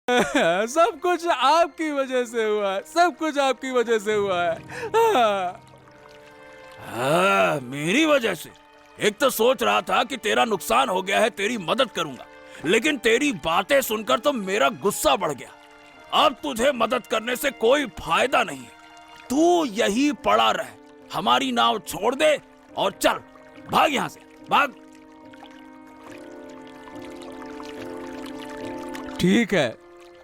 सब कुछ आपकी वजह से हुआ है, सब कुछ आपकी वजह से हुआ है। मेरी वजह से? एक तो सोच रहा था कि तेरा नुकसान हो गया है, तेरी मदद करूंगा, लेकिन तेरी बातें सुनकर तो मेरा गुस्सा बढ़ गया। अब तुझे मदद करने से कोई फायदा नहीं है। तू यही पड़ा रह, हमारी नाव छोड़ दे और चल, भाग यहां से, भाग। ठीक है,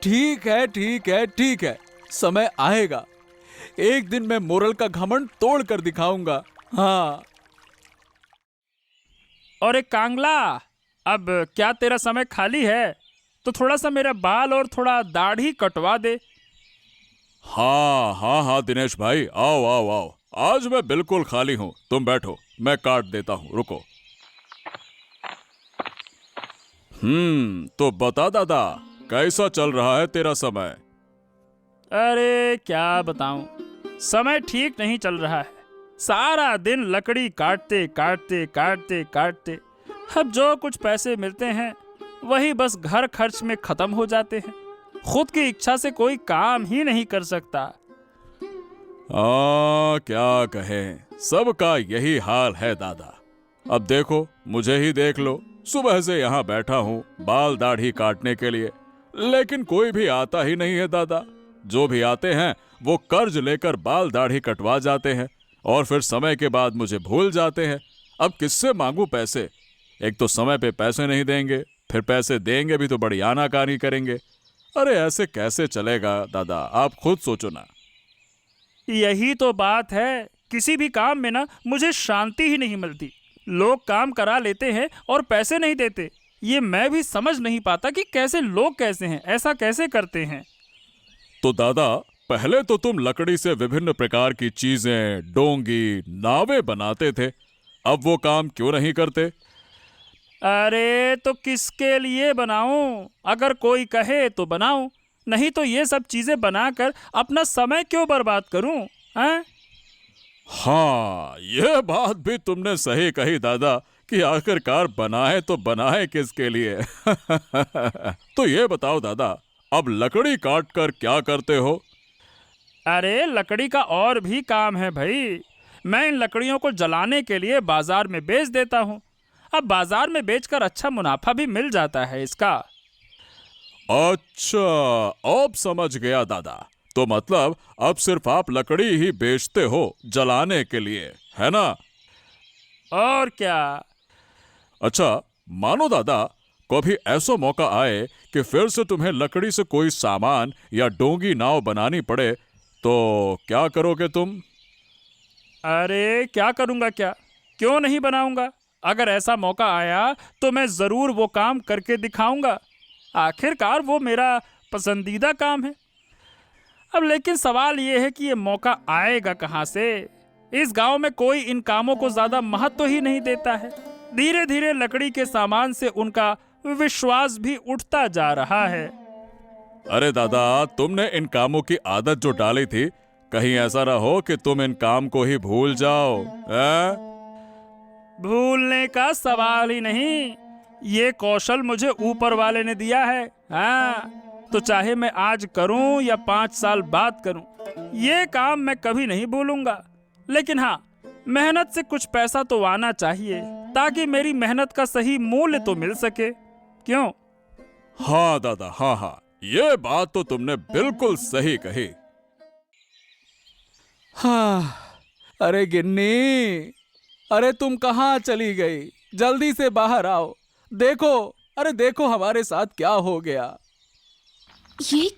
ठीक है, ठीक है, ठीक है, समय आएगा, एक दिन मैं मोरल का घमंड तोड़ कर दिखाऊंगा। हाँ। और एक कांगला, अब क्या तेरा समय खाली है तो थोड़ा सा मेरा बाल और थोड़ा दाढ़ी कटवा दे। हाँ हाँ हाँ दिनेश भाई, आओ आओ आओ, आज मैं बिल्कुल खाली हूँ, तुम बैठो, मैं काट देता हूँ, रुको। तो बता दादा, कैसा चल रहा है तेरा समय? अरे क्या बताऊं, समय ठीक नहीं चल रहा है। सारा दिन लकड़ी काटते काटते काटते काटते, अब जो कुछ पैसे मिलते हैं वही बस घर खर्च में खत्म हो जाते हैं। खुद की इच्छा से कोई काम ही नहीं कर सकता। क्या कहें, सबका यही हाल है दादा। अब देखो, मुझे ही देख लो, सुबह से यहाँ बैठा हूँ बाल दाढ़ी काटने के लिए, लेकिन कोई भी आता ही नहीं है दादा। जो भी आते हैं वो कर्ज लेकर बाल दाढ़ी कटवा जाते हैं और फिर समय के बाद मुझे भूल जाते हैं। अब किससे मांगू पैसे? एक तो समय पे पैसे नहीं देंगे, फिर पैसे देंगे भी तो बड़ी आनाकानी करेंगे। अरे ऐसे कैसे चलेगा दादा, आप खुद सोचो ना। यही तो बात है, किसी भी काम में ना मुझे शांति ही नहीं मिलती। लोग काम करा लेते हैं और पैसे नहीं देते। ये मैं भी समझ नहीं पाता कि कैसे लोग कैसे हैं, ऐसा कैसे करते हैं। तो दादा, पहले तो तुम लकड़ी से विभिन्न प्रकार की चीजें, डोंगी, नावें बनाते थे, अब वो काम क्यों नहीं करते? अरे तो किसके लिए बनाऊं? अगर कोई कहे तो बनाऊं, नहीं तो ये सब चीजें बनाकर अपना समय क्यों बर्बाद करूं? हैं? हाँ, यह बात भी तुमने सही कही दादा कि आखिरकार बनाए तो बनाए किसके लिए। तो ये बताओ दादा, अब लकड़ी काट कर क्या करते हो? अरे लकड़ी का और भी काम है भाई। मैं इन लकड़ियों को जलाने के लिए बाजार में बेच देता हूँ। अब बाजार में बेचकर अच्छा मुनाफा भी मिल जाता है इसका। अच्छा, अब समझ गया दादा। तो मतलब अब सिर्फ आप लकड़ी ही बेचते हो जलाने के लिए, है ना? और क्या। अच्छा, मानो दादा, कभी ऐसा मौका आए कि फिर से तुम्हें लकड़ी से कोई सामान या डोंगी नाव बनानी पड़े, तो क्या करोगे तुम? अरे क्या करूँगा, क्या क्यों नहीं बनाऊंगा। अगर ऐसा मौका आया तो मैं ज़रूर वो काम करके दिखाऊंगा। आखिरकार वो मेरा पसंदीदा काम है। अब लेकिन सवाल ये है कि ये मौका आएगा कहाँ से। इस गांव में कोई इन कामों को ज़्यादा महत्व ही नहीं देता है। धीरे धीरे लकड़ी के सामान से उनका विश्वास भी उठता जा रहा है। अरे दादा, तुमने इन कामों की आदत जो डाली थी, कहीं ऐसा ना हो कि तुम इन काम को ही भूल जाओ, हैं? भूलने का सवाल ही नहीं, ये कौशल मुझे ऊपर वाले ने दिया है। हाँ, तो चाहे मैं आज करूं या 5 साल बाद करूं, ये काम मैं कभी नहीं भूलूंगा। लेकिन हाँ, मेहनत से कुछ पैसा तो आना चाहिए, ताकि मेरी मेहनत का सही मूल्य तो मिल सके। क्यों? हाँ दादा, हाँ हाँ, ये बात तो तुमने बिल्कुल सही कही। हाँ। अरे गिन्नी, अरे तुम कहाँ चली गई? जल्दी से बाहर आओ। देखो, अरे देखो हमारे साथ क्या हो गया। ये